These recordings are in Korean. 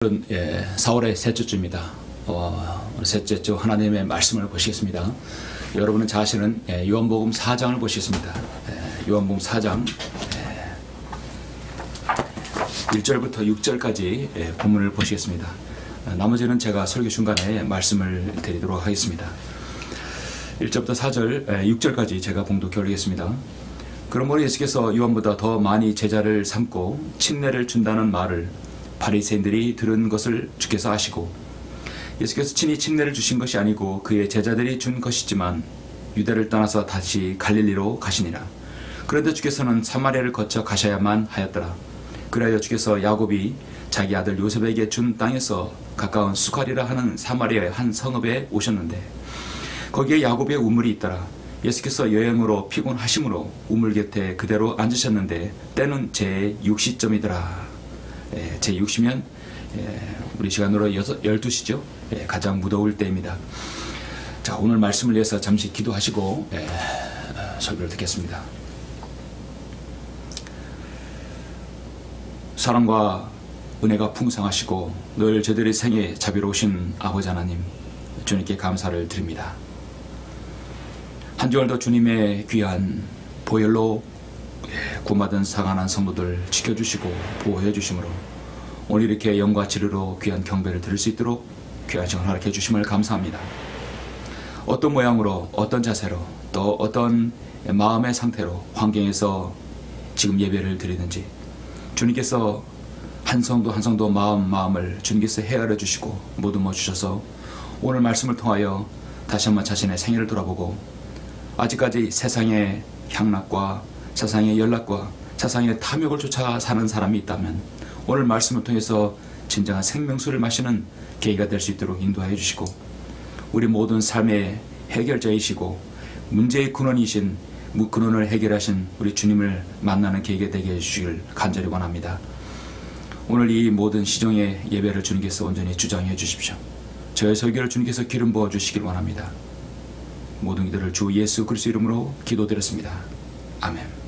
오늘은 4월의 셋째 주입니다. 셋째 주 하나님의 말씀을 보시겠습니다. 여러분은 자신은 요한복음 4장을 보시겠습니다. 요한복음 4장 1절부터 6절까지 본문을 보시겠습니다. 나머지는 제가 설교 중간에 말씀을 드리도록 하겠습니다. 1절부터 4절, 6절까지 제가 봉독해 올리겠습니다. 그러므로 예수께서 요한보다 더 많이 제자를 삼고 침례를 준다는 말을 바리새인들이 들은 것을 주께서 아시고, 예수께서 친히 침례를 주신 것이 아니고 그의 제자들이 준 것이지만 유대를 떠나서 다시 갈릴리로 가시니라. 그런데 주께서는 사마리아를 거쳐 가셔야만 하였더라. 그래야 주께서 야곱이 자기 아들 요셉에게 준 땅에서 가까운 수갈이라 하는 사마리아의 한 성읍에 오셨는데 거기에 야곱의 우물이 있더라. 예수께서 여행으로 피곤하심으로 우물 곁에 그대로 앉으셨는데 때는 제6시쯤이더라. 제6시면 우리 시간으로 12시죠. 가장 무더울 때입니다. 자, 오늘 말씀을 위해서 잠시 기도하시고 설교를 듣겠습니다. 사랑과 은혜가 풍성하시고 늘 저희들의 생에 자비로우신 아버지 하나님, 주님께 감사를 드립니다. 한 주월도 주님의 귀한 보혈로 구원받은 사랑하는 성도들 지켜주시고 보호해 주심으로 오늘 이렇게 영과 진리로 귀한 경배를 드릴 수 있도록 귀한 시간 허락해 주심을 감사합니다. 어떤 모양으로, 어떤 자세로, 또 어떤 마음의 상태로, 환경에서 지금 예배를 드리는지 주님께서 한 성도 한 성도 마음을 주님께서 헤아려 주시고 모듬어 주셔서 오늘 말씀을 통하여 다시 한번 자신의 생애를 돌아보고 아직까지 세상의 향락과 세상의 연락과 세상의 탐욕을 쫓아 사는 사람이 있다면 오늘 말씀을 통해서 진정한 생명수를 마시는 계기가 될 수 있도록 인도하여 주시고, 우리 모든 삶의 해결자이시고 문제의 근원이신 근원을 해결하신 우리 주님을 만나는 계기가 되게 해주시길 간절히 원합니다. 오늘 이 모든 시종의 예배를 주님께서 온전히 주장해 주십시오. 저의 설교를 주님께서 기름 부어 주시길 원합니다. 모든 기도를 주 예수 그리스도 이름으로 기도드렸습니다. 아멘.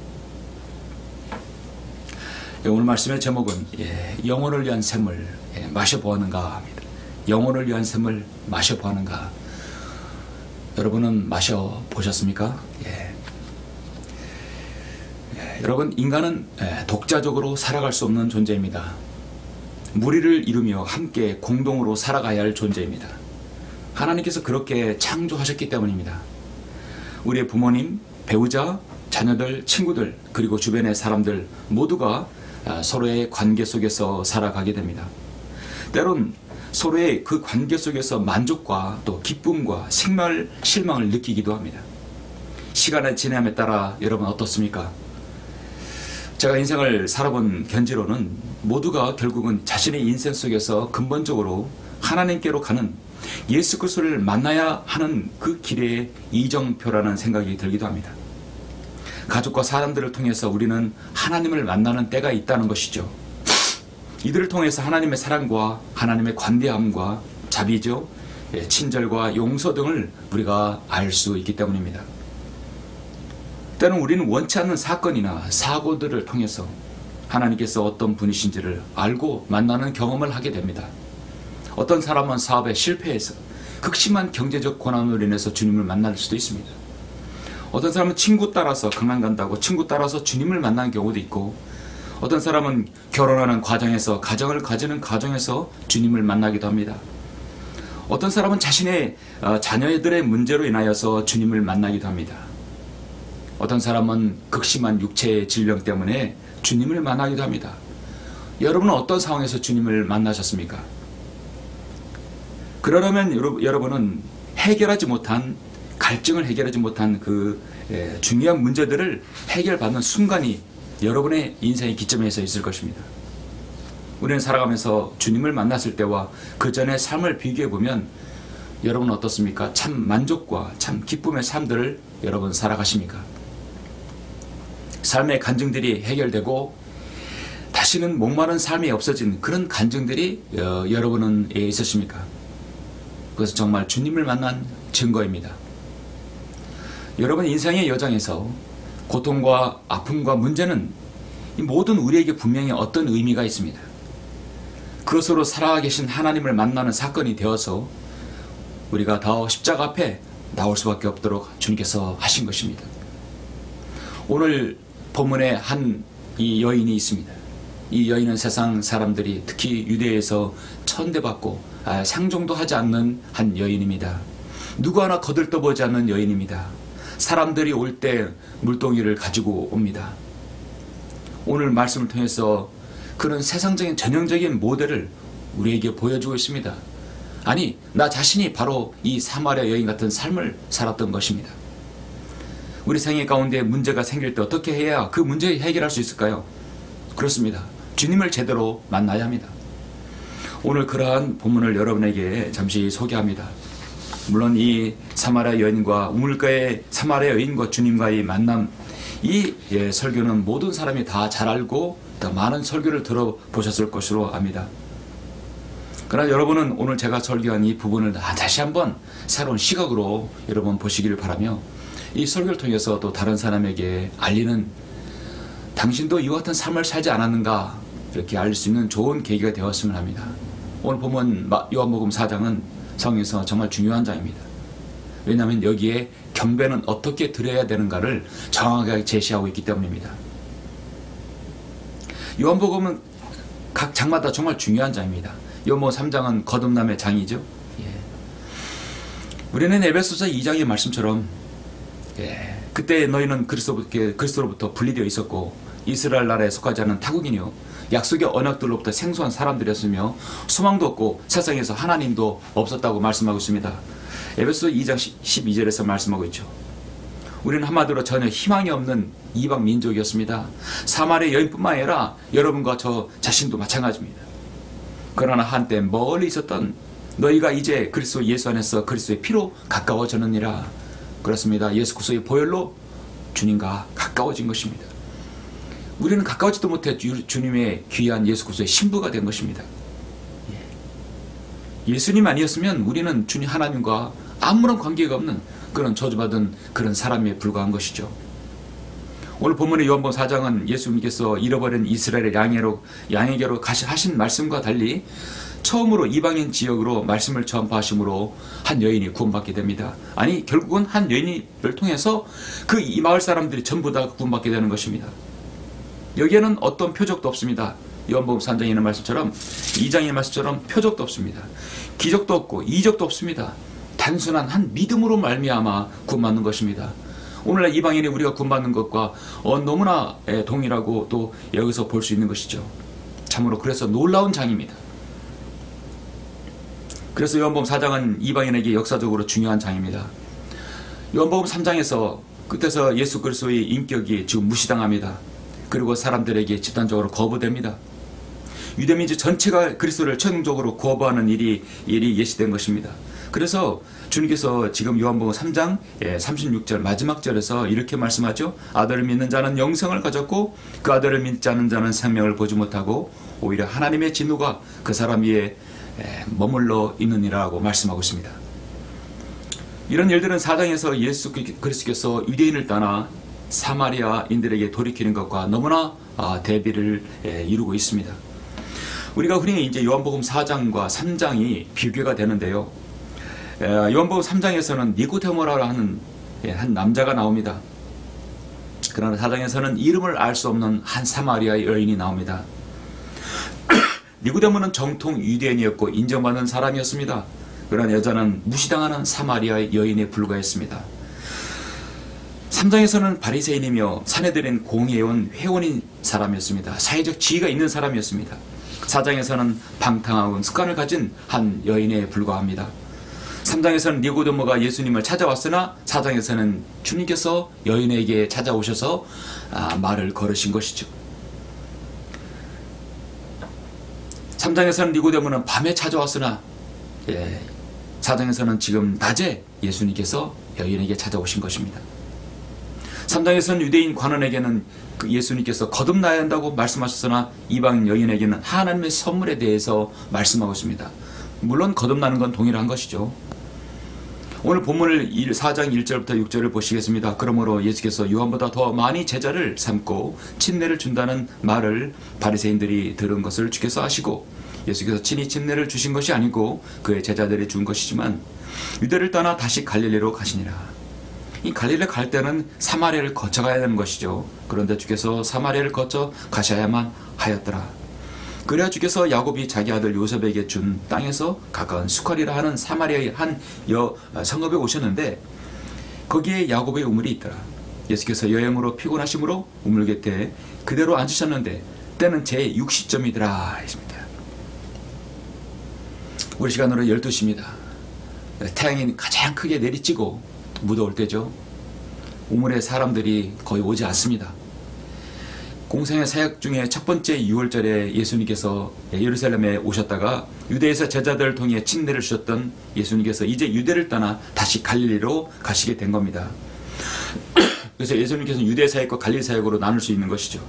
오늘 말씀의 제목은 영혼을 위한 샘을 마셔보았는가 합니다. 영혼을 위한 샘을 마셔보았는가. 여러분은 마셔보셨습니까? 여러분, 인간은 독자적으로 살아갈 수 없는 존재입니다. 무리를 이루며 함께 공동으로 살아가야 할 존재입니다. 하나님께서 그렇게 창조하셨기 때문입니다. 우리의 부모님, 배우자, 자녀들, 친구들, 그리고 주변의 사람들 모두가 서로의 관계 속에서 살아가게 됩니다. 때론 서로의 그 관계 속에서 만족과 또 기쁨과 실망을 느끼기도 합니다. 시간의 지남에 따라 여러분 어떻습니까? 제가 인생을 살아본 견지로는 모두가 결국은 자신의 인생 속에서 근본적으로 하나님께로 가는 예수 그리스도를 만나야 하는 그 길의 이정표라는 생각이 들기도 합니다. 가족과 사람들을 통해서 우리는 하나님을 만나는 때가 있다는 것이죠. 이들을 통해서 하나님의 사랑과 하나님의 관대함과 자비죠, 친절과 용서 등을 우리가 알 수 있기 때문입니다. 때는 우리는 원치 않는 사건이나 사고들을 통해서 하나님께서 어떤 분이신지를 알고 만나는 경험을 하게 됩니다. 어떤 사람은 사업에 실패해서 극심한 경제적 고난으로 인해서 주님을 만날 수도 있습니다. 어떤 사람은 친구 따라서 강남 간다고 친구 따라서 주님을 만나는 경우도 있고, 어떤 사람은 결혼하는 과정에서, 가정을 가지는 과정에서 주님을 만나기도 합니다. 어떤 사람은 자신의 자녀들의 문제로 인하여서 주님을 만나기도 합니다. 어떤 사람은 극심한 육체의 질병 때문에 주님을 만나기도 합니다. 여러분은 어떤 상황에서 주님을 만나셨습니까? 그러려면 여러분은 갈증을 해결하지 못한 그 중요한 문제들을 해결받는 순간이 여러분의 인생의 기점에서 있을 것입니다. 우리는 살아가면서 주님을 만났을 때와 그 전의 삶을 비교해보면 여러분은 어떻습니까? 참 만족과 참 기쁨의 삶들을 여러분 살아가십니까? 삶의 간증들이 해결되고 다시는 목마른 삶이 없어진 그런 간증들이 여러분은 있으십니까? 그것은 정말 주님을 만난 증거입니다. 여러분 인생의 여정에서 고통과 아픔과 문제는 모든 우리에게 분명히 어떤 의미가 있습니다. 그것으로 살아계신 하나님을 만나는 사건이 되어서 우리가 더 십자가 앞에 나올 수밖에 없도록 주님께서 하신 것입니다. 오늘 본문에 한 이 여인이 있습니다. 이 여인은 세상 사람들이 특히 유대에서 천대받고 상종도 하지 않는 한 여인입니다. 누구 하나 거들떠보지 않는 여인입니다. 사람들이 올 때 물동이를 가지고 옵니다. 오늘 말씀을 통해서 그런 세상적인 전형적인 모델을 우리에게 보여주고 있습니다. 아니, 나 자신이 바로 이 사마리아 여인 같은 삶을 살았던 것입니다. 우리 생애 가운데 문제가 생길 때 어떻게 해야 그 문제를 해결할 수 있을까요? 그렇습니다. 주님을 제대로 만나야 합니다. 오늘 그러한 본문을 여러분에게 잠시 소개합니다. 물론 이 사마리아 여인과 우물가의 사마리아 여인과 주님과의 만남, 이 설교는 모든 사람이 다 잘 알고 더 많은 설교를 들어보셨을 것으로 압니다. 그러나 여러분은 오늘 제가 설교한 이 부분을 다시 한번 새로운 시각으로 여러분 보시기를 바라며 이 설교를 통해서 또 다른 사람에게 알리는, 당신도 이와 같은 삶을 살지 않았는가 이렇게 알릴 수 있는 좋은 계기가 되었으면 합니다. 오늘 보면 요한복음 4장은 성경에서 정말 중요한 장입니다. 왜냐하면 여기에 경배는 어떻게 드려야 되는가를 정확하게 제시하고 있기 때문입니다. 요한복음은 각 장마다 정말 중요한 장입니다. 요한복음 3장은 거듭남의 장이죠. 우리는 에베소서 2장의 말씀처럼 그때 너희는 그리스도로부터 분리되어 있었고 이스라엘 나라에 속하지 않은 타국이니요 약속의 언약들로부터 생소한 사람들이었으며 소망도 없고 세상에서 하나님도 없었다고 말씀하고 있습니다. 에베소 2장 12절에서 말씀하고 있죠. 우리는 한마디로 전혀 희망이 없는 이방 민족이었습니다. 사마리아 여인뿐만 아니라 여러분과 저 자신도 마찬가지입니다. 그러나 한때 멀리 있었던 너희가 이제 그리스도 예수 안에서 그리스도의 피로 가까워졌느니라. 그렇습니다. 예수 그리스도의 보혈로 주님과 가까워진 것입니다. 우리는 가까워지도 못해 주님의 귀한 예수 그리스도의 신부가 된 것입니다. 예수님 아니었으면 우리는 주님 하나님과 아무런 관계가 없는 그런 저주받은 그런 사람에 불과한 것이죠. 오늘 본문의 요한복음 4장은 예수님께서 잃어버린 이스라엘의 양에게로 하신 말씀과 달리 처음으로 이방인 지역으로 말씀을 전파하심으로 한 여인이 구원받게 됩니다. 아니, 결국은 한 여인을 통해서 그 이 마을 사람들이 전부 다 구원받게 되는 것입니다. 여기에는 어떤 표적도 없습니다. 요한복음 3장에 있는 말씀처럼 2장의 말씀처럼 표적도 없습니다. 기적도 없고 이적도 없습니다. 단순한 한 믿음으로 말미암아 구원받는 것입니다. 오늘날 이방인이 우리가 구원받는 것과 너무나 동일하고 또 여기서 볼 수 있는 것이죠. 참으로 그래서 놀라운 장입니다. 그래서 요한복음 4장은 이방인에게 역사적으로 중요한 장입니다. 요한복음 3장에서 끝에서 예수 그리스도의 인격이 지금 무시당합니다. 그리고 사람들에게 집단적으로 거부됩니다. 유대민족 전체가 그리스도를 최종적으로 거부하는 일이 예시된 것입니다. 그래서 주님께서 지금 요한복음 3장 36절 마지막 절에서 이렇게 말씀하죠. 아들을 믿는 자는 영생을 가졌고 그 아들을 믿지 않는 자는 생명을 보지 못하고 오히려 하나님의 진노가 그 사람 위에 머물러 있느니라고 말씀하고 있습니다. 이런 일들은 4장에서 예수 그리스도께서 유대인을 떠나 사마리아인들에게 돌이키는 것과 너무나 대비를 이루고 있습니다. 우리가 흔히 이제 요한복음 4장과 3장이 비교가 되는데요. 요한복음 3장에서는 니고데모라고 하는 한 남자가 나옵니다. 그러나 4장에서는 이름을 알 수 없는 한 사마리아 여인이 나옵니다. 니고데모는 정통 유대인이었고 인정받는 사람이었습니다. 그러나 여자는 무시당하는 사마리아 여인에 불과했습니다. 3장에서는 바리새인이며 사내들인 공회원 회원인 사람이었습니다. 사회적 지위가 있는 사람이었습니다. 4장에서는 방탕하고 습관을 가진 한 여인에 불과합니다. 3장에서는 니고데모가 예수님을 찾아왔으나 4장에서는 주님께서 여인에게 찾아오셔서 말을 걸으신 것이죠. 3장에서는 니고데모는 밤에 찾아왔으나 4장에서는 지금 낮에 예수님께서 여인에게 찾아오신 것입니다. 3장에서는 유대인 관원에게는 예수님께서 거듭나야 한다고 말씀하셨으나 이방 여인에게는 하나님의 선물에 대해서 말씀하고 있습니다. 물론 거듭나는 건 동일한 것이죠. 오늘 본문을 4장 1절부터 6절을 보시겠습니다. 그러므로 예수께서 요한보다 더 많이 제자를 삼고 침례를 준다는 말을 바리새인들이 들은 것을 주께서 아시고 예수께서 친히 침례를 주신 것이 아니고 그의 제자들이 준 것이지만 유대를 떠나 다시 갈릴리로 가시니라. 이 갈릴리 갈 때는 사마리아를 거쳐가야 하는 것이죠. 그런데 주께서 사마리아를 거쳐 가셔야만 하였더라. 그래야 주께서 야곱이 자기 아들 요셉에게 준 땅에서 가까운 수칼이라 하는 사마리아의 한 성읍에 오셨는데 거기에 야곱의 우물이 있더라. 예수께서 여행으로 피곤하심으로 우물 곁에 그대로 앉으셨는데 때는 제6시쯤이더라 했습니다. 우리 시간으로 12시입니다. 태양이 가장 크게 내리쬐고 무더울 때죠. 우물에 사람들이 거의 오지 않습니다. 공생의 사역 중에 첫 번째 6월절에 예수님께서 예루살렘에 오셨다가 유대에서 제자들을 통해 침례를 주셨던 예수님께서 이제 유대를 떠나 다시 갈릴리로 가시게 된 겁니다. 그래서 예수님께서는 유대 사역과 갈릴리 사역으로 나눌 수 있는 것이죠.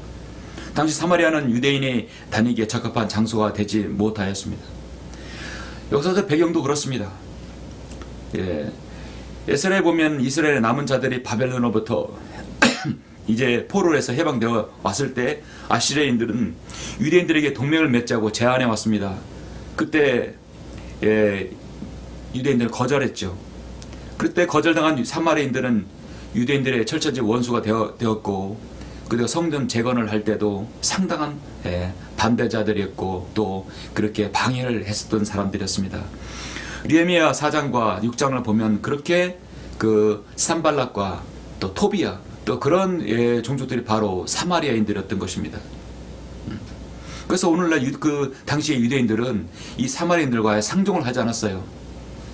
당시 사마리아는 유대인이 다니기에 적합한 장소가 되지 못하였습니다. 역사적 배경도 그렇습니다. 에스라에 보면 이스라엘의 남은 자들이 바벨론으로부터 이제 포로에서 해방되어 왔을 때 아시리아인들은 유대인들에게 동맹을 맺자고 제안해 왔습니다. 그때 유대인들은 거절했죠. 그때 거절당한 사마리아인들은 유대인들의 철저히 원수가 되었고 그리고 성전 재건을 할 때도 상당한 반대자들이었고 또 그렇게 방해를 했었던 사람들이었습니다. 느헤미야 4장과 6장을 보면 그렇게 그 산발락과 또 토비야 또 그런 종족들이 바로 사마리아인들이었던 것입니다. 그래서 오늘날 그 당시의 유대인들은 이 사마리아인들과의 상종을 하지 않았어요.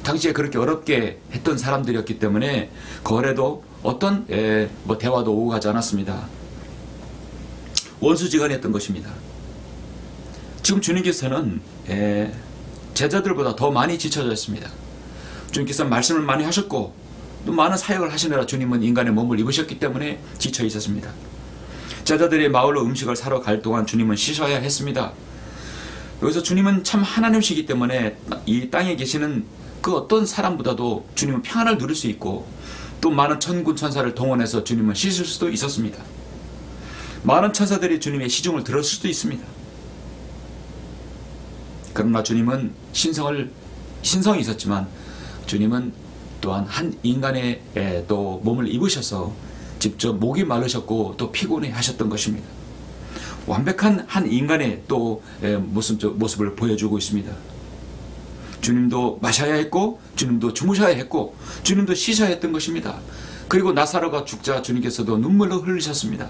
당시에 그렇게 어렵게 했던 사람들이었기 때문에 거래도 어떤 대화도 오고 가지 않았습니다. 원수지간이었던 것입니다. 지금 주님께서는 제자들보다 더 많이 지쳐져 있습니다. 주님께서 말씀을 많이 하셨고 또 많은 사역을 하시느라 주님은 인간의 몸을 입으셨기 때문에 지쳐 있었습니다. 제자들이 마을로 음식을 사러 갈 동안 주님은 쉬셔야 했습니다. 여기서 주님은 참 하나님이시기 때문에 이 땅에 계시는 그 어떤 사람보다도 주님은 평안을 누릴 수 있고 또 많은 천군 천사를 동원해서 주님은 쉬실 수도 있었습니다. 많은 천사들이 주님의 시중을 들었을 수도 있습니다. 그러나 주님은 신성이 있었지만 주님은 또한 한 인간의 또 몸을 입으셔서 직접 목이 마르셨고 또 피곤해 하셨던 것입니다. 완벽한 한 인간의 또 모습을 보여주고 있습니다. 주님도 마셔야 했고 주님도 주무셔야 했고 주님도 쉬셔야 했던 것입니다. 그리고 나사로가 죽자 주님께서도 눈물을 흘리셨습니다.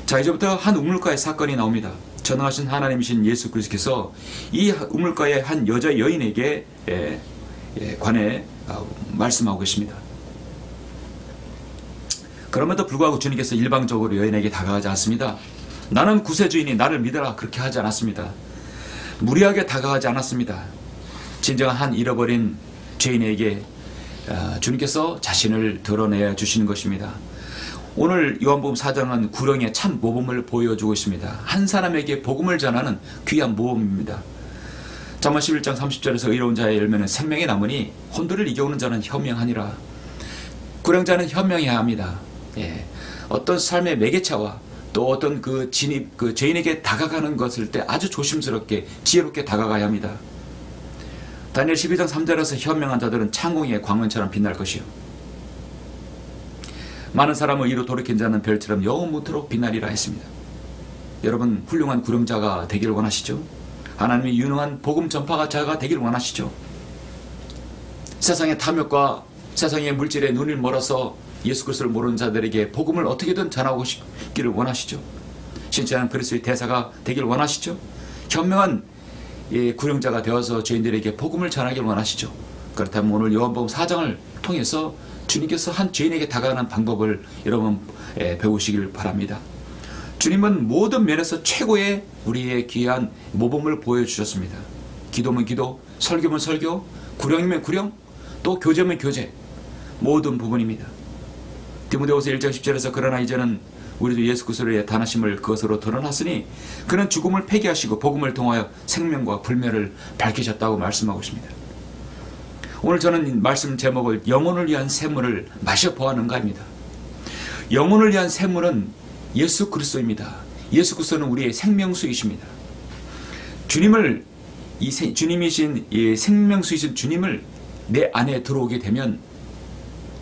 자, 이제부터 한 우물가의 사건이 나옵니다. 전능하신 하나님이신 예수 그리스도께서 이 우물가의 한 여자 여인에게 관해 말씀하고 계십니다. 그럼에도 불구하고 주님께서 일방적으로 여인에게 다가가지 않습니다. 나는 구세주이니 나를 믿어라 그렇게 하지 않았습니다. 무리하게 다가가지 않았습니다. 진정한 한 잃어버린 죄인에게 주님께서 자신을 드러내어 주시는 것입니다. 오늘 요한복음 4장은 구령의 참 모범을 보여주고 있습니다. 한 사람에게 복음을 전하는 귀한 모범입니다. 잠언 11장 30절에서 의로운 자의 열매는 생명이 남으니 혼돈을 이겨오는 자는 현명하니라. 구령자는 현명해야 합니다. 어떤 삶의 매개차와 또 어떤 그 죄인에게 다가가는 것을 때 아주 조심스럽게 지혜롭게 다가가야 합니다. 다니엘 12장 3절에서 현명한 자들은 창공의 광원처럼 빛날 것이요 많은 사람을 이로 돌이킨 자는 별처럼 영원토록 빛나리라 했습니다. 여러분 훌륭한 구령자가 되기를 원하시죠? 하나님의 유능한 복음 전파자가 되기를 원하시죠? 세상의 탐욕과 세상의 물질에 눈을 멀어서 예수 그리스도를 모르는 자들에게 복음을 어떻게든 전하고 싶기를 원하시죠? 신실한 그리스도의 대사가 되기를 원하시죠? 현명한 구령자가 되어서 죄인들에게 복음을 전하기를 원하시죠? 그렇다면 오늘 요한복음 4장을 통해서 주님께서 한 죄인에게 다가가는 방법을 여러분 배우시길 바랍니다. 주님은 모든 면에서 최고의 우리의 귀한 모범을 보여주셨습니다. 기도면 기도, 설교면 설교, 구령이면 구령, 또 교제면 교제, 모든 부분입니다. 디모데후서 1장 10절에서 그러나 이제는 우리도 예수 그리스도의 단하심을 그것으로 드러났으니 그는 죽음을 폐기하시고 복음을 통하여 생명과 불멸을 밝히셨다고 말씀하고 있습니다. 오늘 저는 말씀 제목을 영혼을 위한 샘물을 마셔보았는가입니다. 영혼을 위한 샘물은 예수 그리스도입니다. 예수 그리스도는 우리의 생명수이십니다. 주님을 주님이신 이 생명수이신 주님을 내 안에 들어오게 되면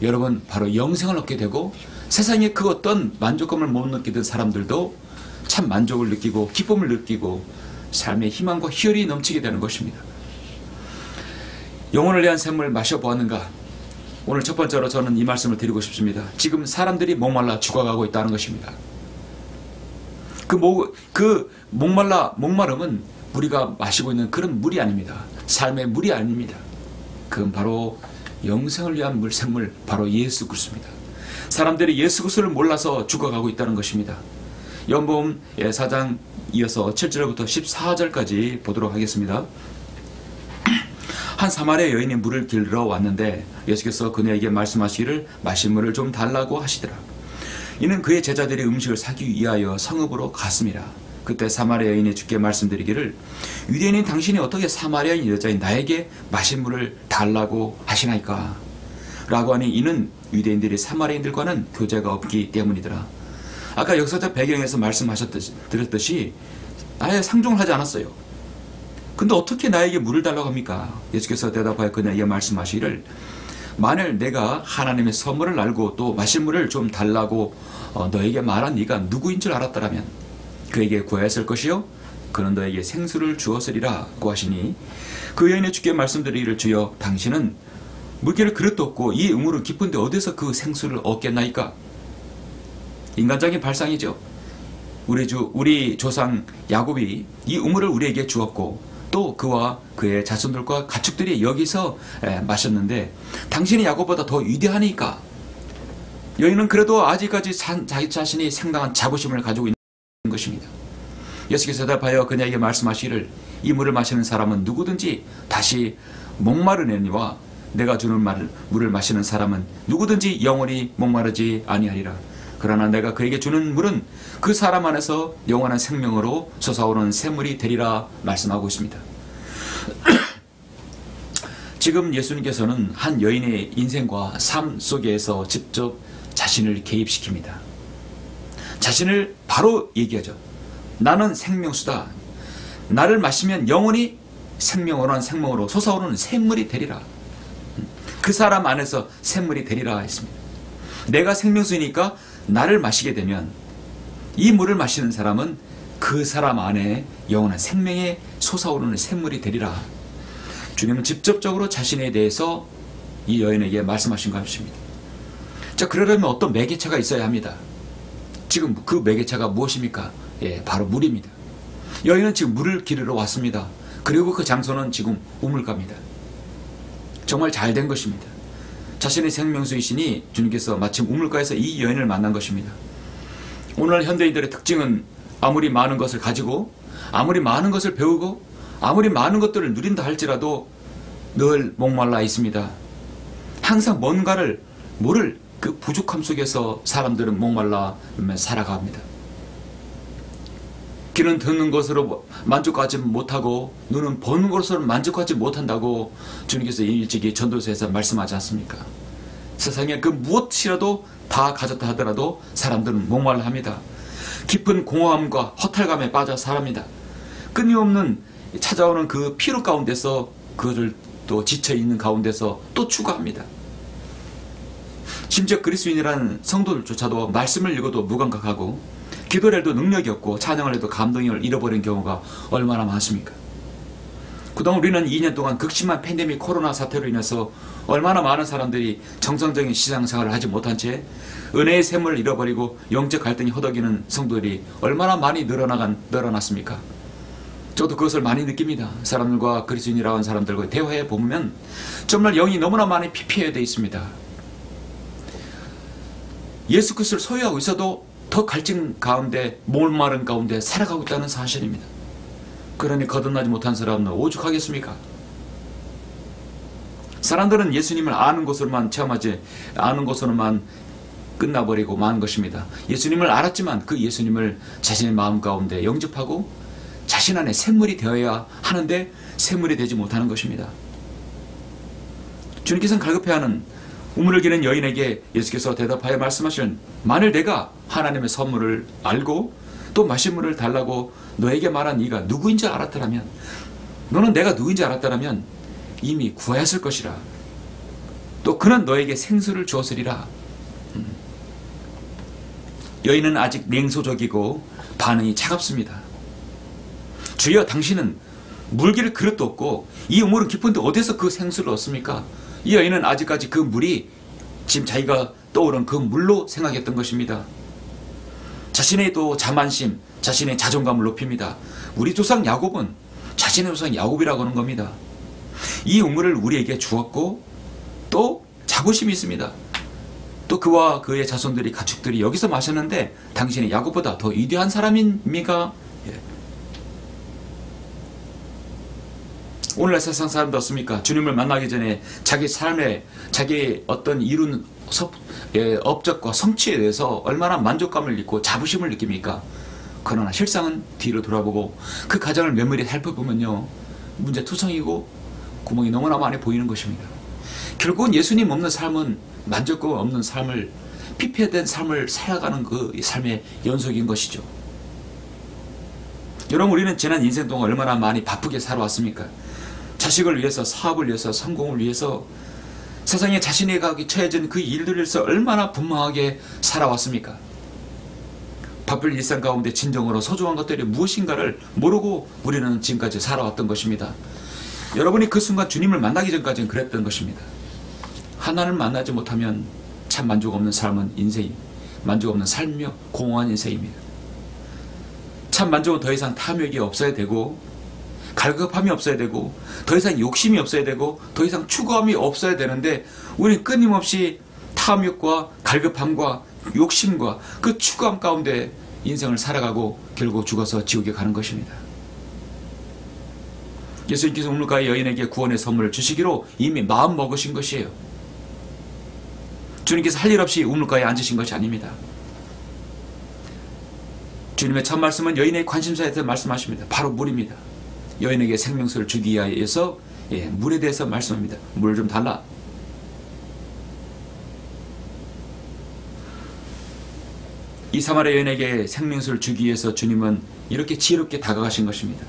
여러분 바로 영생을 얻게 되고 세상에 그 어떤 만족감을 못 느끼던 사람들도 참 만족을 느끼고 기쁨을 느끼고 삶의 희망과 희열이 넘치게 되는 것입니다. 영혼을 위한 샘물 마셔보았는가? 오늘 첫 번째로 저는 이 말씀을 드리고 싶습니다. 지금 사람들이 목말라 죽어가고 있다는 것입니다. 그 목마름은 우리가 마시고 있는 그런 물이 아닙니다. 삶의 물이 아닙니다. 그건 바로 영생을 위한 물, 샘물, 바로 예수 그리스도입니다. 사람들이 예수 그리스도를 몰라서 죽어가고 있다는 것입니다. 요한복음 4장 이어서 7절부터 14절까지 보도록 하겠습니다. 한 사마리아 여인이 물을 길러 왔는데 예수께서 그녀에게 말씀하시기를 마실 물을 좀 달라고 하시더라. 이는 그의 제자들이 음식을 사기 위하여 성읍으로 갔습니다. 그때 사마리아 여인이 주께 말씀드리기를 유대인인 당신이 어떻게 사마리아인 여자인 나에게 마실 물을 달라고 하시나이까? 라고 하니 이는 유대인들이 사마리아인들과는 교제가 없기 때문이더라. 아까 역사적 배경에서 말씀드렸듯이 아예 상종을 하지 않았어요. 근데 어떻게 나에게 물을 달라고 합니까? 예수께서 대답하여 그녀에게 말씀하시기를 만일 내가 하나님의 선물을 알고 또 마실 물을 좀 달라고 너에게 말한 네가 누구인 줄 알았더라면 그에게 구하였을 것이요 그는 너에게 생수를 주었으리라고 하시니 그 여인이 주께 말씀드리기를 주여 당신은 물기를 그릇도 없고 이 우물은 깊은데 어디서 그 생수를 얻겠나이까? 인간적인 발상이죠. 우리 조상 야곱이 이 우물을 우리에게 주었고 또 그와 그의 자손들과 가축들이 여기서 마셨는데 당신이 야곱보다 더 위대하니까. 여인은 그래도 아직까지 자기 자신이 상당한 자부심을 가지고 있는 것입니다. 예수께서 대답하여 그녀에게 말씀하시기를 이 물을 마시는 사람은 누구든지 다시 목마르느니와 내가 주는 물을 마시는 사람은 누구든지 영원히 목마르지 아니하리라. 그러나 내가 그에게 주는 물은 그 사람 안에서 영원한 생명으로 솟아오르는 샘물이 되리라 말씀하고 있습니다. 지금 예수님께서는 한 여인의 인생과 삶 속에서 직접 자신을 개입시킵니다. 자신을 바로 얘기하죠. 나는 생명수다. 나를 마시면 영원히 생명으로 생명으로 솟아오르는 샘물이 되리라. 그 사람 안에서 샘물이 되리라 했습니다. 내가 생명수이니까 나를 마시게 되면 이 물을 마시는 사람은 그 사람 안에 영원한 생명에 솟아오르는 샘물이 되리라. 주님은 직접적으로 자신에 대해서 이 여인에게 말씀하신 것입니다. 자, 그러려면 어떤 매개체가 있어야 합니다. 지금 그 매개체가 무엇입니까? 바로 물입니다. 여인은 지금 물을 기르러 왔습니다. 그리고 그 장소는 지금 우물가입니다. 정말 잘된 것입니다. 자신의 생명수이시니 주님께서 마침 우물가에서 이 여인을 만난 것입니다. 오늘 현대인들의 특징은 아무리 많은 것을 가지고 아무리 많은 것을 배우고 아무리 많은 것들을 누린다 할지라도 늘 목말라 있습니다. 항상 뭔가를 모를 그 부족함 속에서 사람들은 목말라 살아갑니다. 귀는 듣는 것으로 만족하지 못하고 눈은 보는 것으로 만족하지 못한다고 주님께서 일찍이 전도서에서 말씀하지 않습니까? 세상에 그 무엇이라도 다 가졌다 하더라도 사람들은 목말라 합니다. 깊은 공허함과 허탈감에 빠져 살아갑니다. 끊임없는 찾아오는 그 피로 가운데서 그것을 또 지쳐있는 가운데서 또 추구합니다. 심지어 그리스도인이라는 성도들조차도 말씀을 읽어도 무감각하고 기도를 해도 능력이 없고 찬양을 해도 감동을 잃어버린 경우가 얼마나 많습니까? 그동안 우리는 2년 동안 극심한 팬데믹 코로나 사태로 인해서 얼마나 많은 사람들이 정상적인 시장생활을 하지 못한 채 은혜의 샘물을 잃어버리고 영적 갈등이 허덕이는 성도들이 얼마나 많이 늘어났습니까? 저도 그것을 많이 느낍니다. 사람들과 그리스도인이라는 사람들과 대화해 보면 정말 영이 너무나 많이 피폐해져 있습니다. 예수 그리스도를 소유하고 있어도 더 갈증 가운데 목마른 가운데 살아가고 있다는 사실입니다. 그러니 거듭나지 못한 사람은 오죽하겠습니까? 사람들은 예수님을 아는 것으로만 체험하지 아는 것으로만 끝나버리고 만 것입니다. 예수님을 알았지만 그 예수님을 자신의 마음 가운데 영접하고 자신 안에 샘물이 되어야 하는데 샘물이 되지 못하는 것입니다. 주님께서는 갈급해하는 우물을 기는 여인에게 예수께서 대답하여 말씀하시는 만일 내가 하나님의 선물을 알고 또 마실 물을 달라고 너에게 말한 이가 누구인지 알았더라면, 너는 내가 누구인지 알았더라면 이미 구하였을 것이라. 또 그는 너에게 생수를 주었으리라. 여인은 아직 냉소적이고 반응이 차갑습니다. 주여, 당신은 물길 그릇도 없고 이 우물은 깊은데 어디서 그 생수를 얻습니까? 이 여인은 아직까지 그 물이 지금 자기가 떠오른 그 물로 생각했던 것입니다. 자신의 또 자만심, 자신의 자존감을 높입니다. 우리 조상 야곱은 자신의 조상 야곱이라고 하는 겁니다. 이 우물을 우리에게 주었고 또 자부심이 있습니다. 또 그와 그의 자손들이, 가축들이 여기서 마셨는데 당신이 야곱보다 더 위대한 사람입니까? 오늘날 세상 사람도 어떻습니까? 주님을 만나기 전에 자기 삶에 자기 어떤 이룬 업적과 성취에 대해서 얼마나 만족감을 느끼고 자부심을 느낍니까? 그러나 실상은 뒤로 돌아보고 그 가정을 면밀히 살펴보면요, 문제투성이고 구멍이 너무나 많이 보이는 것입니다. 결국은 예수님 없는 삶은 만족감 없는 삶을, 피폐된 삶을 살아가는 그 삶의 연속인 것이죠. 여러분, 우리는 지난 인생 동안 얼마나 많이 바쁘게 살아왔습니까? 자식을 위해서, 사업을 위해서, 성공을 위해서, 세상에 자신이 가기 처해진 그 일들을 위해서 얼마나 분명하게 살아왔습니까? 바쁠 일상 가운데 진정으로 소중한 것들이 무엇인가를 모르고 우리는 지금까지 살아왔던 것입니다. 여러분이 그 순간 주님을 만나기 전까지는 그랬던 것입니다. 하나님을 만나지 못하면 참 만족 없는 삶은 인생이, 만족 없는 삶이며 공허한 인생입니다. 참 만족은 더 이상 탐욕이 없어야 되고, 갈급함이 없어야 되고, 더 이상 욕심이 없어야 되고, 더 이상 추구함이 없어야 되는데, 우리는 끊임없이 탐욕과 갈급함과 욕심과 그 추구함 가운데 인생을 살아가고 결국 죽어서 지옥에 가는 것입니다. 예수님께서 우물가의 여인에게 구원의 선물을 주시기로 이미 마음 먹으신 것이에요. 주님께서 할 일 없이 우물가에 앉으신 것이 아닙니다. 주님의 첫 말씀은 여인의 관심사에 대해서 말씀하십니다. 바로 물입니다. 여인에게 생명수를 주기 위해서 물에 대해서 말씀합니다. 물 좀 달라. 이 사마리아 여인에게 생명수를 주기 위해서 주님은 이렇게 지혜롭게 다가가신 것입니다.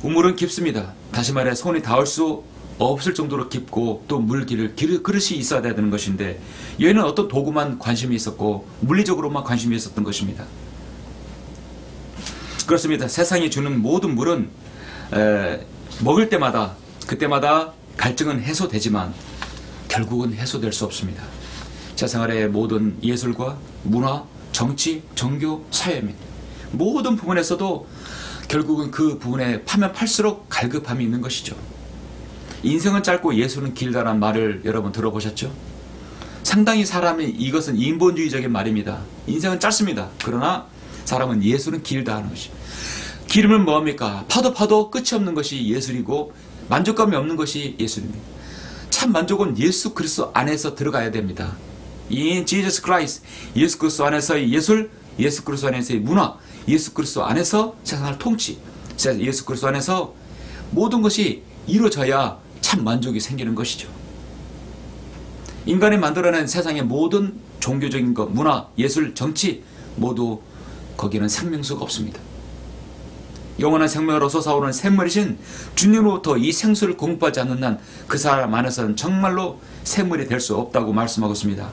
우물은 깊습니다. 다시 말해 손이 닿을 수 없을 정도로 깊고 또 물기를 그릇이 있어야 되는 것인데, 여인은 어떤 도구만 관심이 있었고 물리적으로만 관심이 있었던 것입니다. 그렇습니다. 세상이 주는 모든 물은 먹을 때마다 그때마다 갈증은 해소되지만 결국은 해소될 수 없습니다. 세상의 모든 예술과 문화, 정치, 종교, 사회 및 모든 부분에서도 결국은 그 부분에 파면 팔수록 갈급함이 있는 것이죠. 인생은 짧고 예수는 길다라는 말을 여러분 들어보셨죠? 상당히 사람이, 이것은 인본주의적인 말입니다. 인생은 짧습니다. 그러나 사람은 예수는 길다 하는 것이. 길은 뭡니까? 파도 끝이 없는 것이 예술이고 만족감이 없는 것이 예술입니다. 참 만족은 예수 그리스도 안에서 들어가야 됩니다. In Jesus Christ, 예수 그리스도 안에서의 예술, 예수 그리스도 안에서의 문화, 예수 그리스도 안에서 세상을 통치, 예수 그리스도 안에서 모든 것이 이루어져야 참 만족이 생기는 것이죠. 인간이 만들어낸 세상의 모든 종교적인 것, 문화, 예술, 정치 모두 거기는 생명수가 없습니다. 영원한 생명으로 솟아오르는 샘물이신 주님으로부터 이 생수를 공급하지 않는 한 그 사람 안에서는 정말로 샘물이 될 수 없다고 말씀하고 있습니다.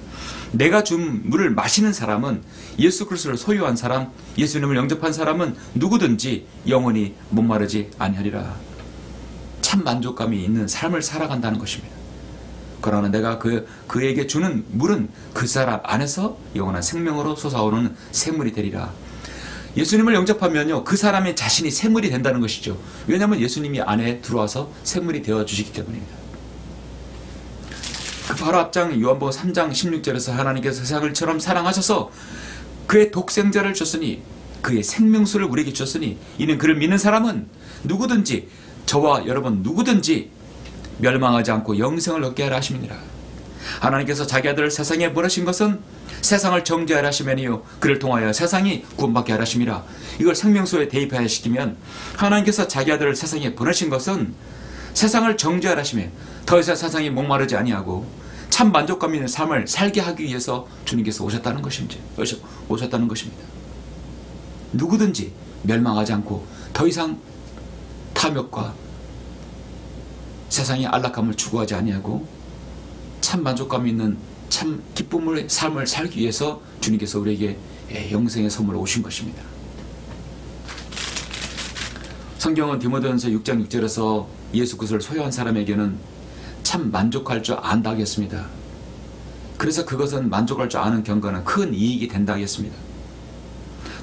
내가 준 물을 마시는 사람은, 예수 그리스도를 소유한 사람, 예수님을 영접한 사람은 누구든지 영원히 목마르지 아니하리라. 참 만족감이 있는 삶을 살아간다는 것입니다. 그러나 내가 그에게 주는 물은 그 사람 안에서 영원한 생명으로 솟아오르는 샘물이 되리라. 예수님을 영접하면요, 그 사람의 자신이 샘물이 된다는 것이죠. 왜냐하면 예수님이 안에 들어와서 샘물이 되어주시기 때문입니다. 그 바로 앞장 요한복음 3장 16절에서 하나님께서 세상을처럼 사랑하셔서 그의 독생자를 줬으니, 그의 생명수를 우리에게 줬으니 이는 그를 믿는 사람은 누구든지, 저와 여러분 누구든지 멸망하지 않고 영생을 얻게 하라 하심이니라. 하나님께서 자기 아들을 세상에 보내신 것은 세상을 정죄하라 하심이요 그를 통하여 세상이 구원받게 하라 하심이라. 이걸 생명수에 대입하여 시키면, 하나님께서 자기 아들을 세상에 보내신 것은 세상을 정죄하라 하심에 더 이상 세상이 목마르지 아니하고 참 만족감 있는 삶을 살게 하기 위해서 주님께서 오셨다는 것입니다. 누구든지 멸망하지 않고 더 이상 탐욕과 세상의 안락감을 추구하지 아니하고 참 만족감 있는 참 기쁨의 삶을 살기 위해서 주님께서 우리에게 영생의 선물을 오신 것입니다. 성경은 디모데전서 6장 6절에서 예수 그리스도를 소유한 사람에게는 참 만족할 줄 안다 하겠습니다. 그래서 그것은 만족할 줄 아는 경건은 큰 이익이 된다 하겠습니다.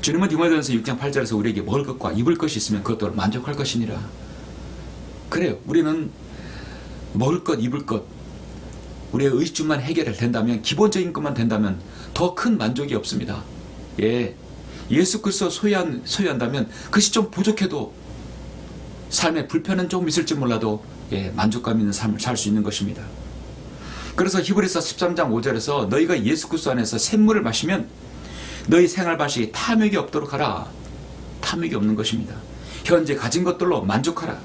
주님은 디모데전서 6장 8절에서 우리에게 먹을 것과 입을 것이 있으면 그것도 만족할 것이니라. 그래요. 우리는 먹을 것, 입을 것, 우리의 의식주만 해결된다면, 기본적인 것만 된다면 더 큰 만족이 없습니다. 예수 그리스도 소유한다면 그것이 좀 부족해도 삶에 불편은 조금 있을지 몰라도 만족감 있는 삶을 살 수 있는 것입니다. 그래서 히브리서 13장 5절에서 너희가 예수 그리스도 안에서 샘물을 마시면 너희 생활 방식이 탐욕이 없도록 하라. 탐욕이 없는 것입니다. 현재 가진 것들로 만족하라.